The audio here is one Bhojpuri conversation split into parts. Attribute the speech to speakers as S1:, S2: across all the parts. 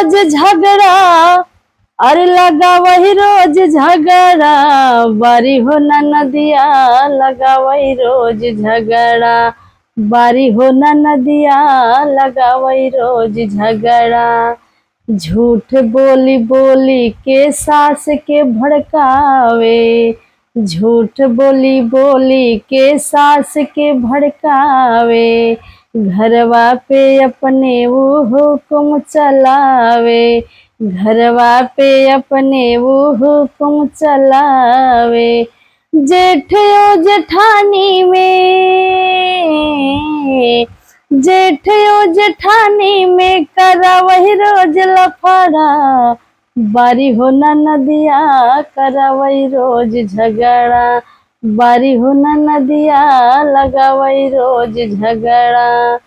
S1: रोज झगड़ा, अरे लगा वही रोज झगड़ा, बारी हो ना नदिया लगा वही रोज झगड़ा, बारी हो ना नदिया लगा वही रोज झगड़ा। झूठ बोली बोली के सास के भड़कावे, झूठ बोली बोली के सास के भड़कावे, घरवा पे अपने वो हुक्म चलावे, घरवा पे अपने वो हुक्म चलावे। जेठ ओ जेठानी में, जेठ ओ जेठानी में करा वही रोज लफड़ा, बारी हो ना नदिया करा वही रोज झगड़ा, बारी हो ना नदिया लगा वही रोज झगड़ा।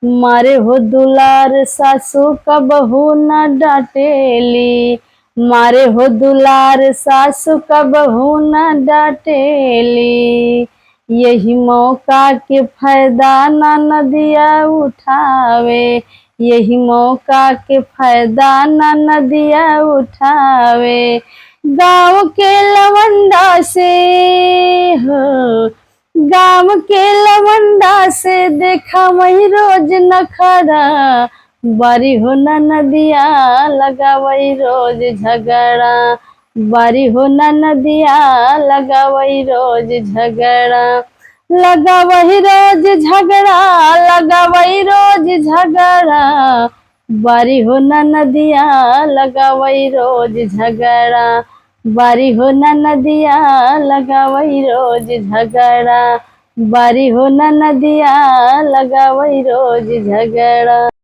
S1: मारे हो दुलार सासू का बहू न डांटेली, मारे हो दुलार सासू का बहू न डांटेली, यही मौका के फायदा ना नदिया उठावे, यही मौका के फायदा ना नदिया उठावे। गाँव के लवंडा से हो, गाँव के लवंडा से देखा वही रोज नखरा, बारी हो ना नदिया लगा वही रोज झगड़ा, बारी हो ना नदिया लगा वही रोज झगड़ा, लगा वही रोज झगड़ा, लगा वही रोज झगड़ा, बारी हो ना नदिया लगा वही रोज झगड़ा, बारी हो ना नदिया लगा वही रोज झगड़ा, बारी हो ना नदिया लगा वही रोज झगड़ा।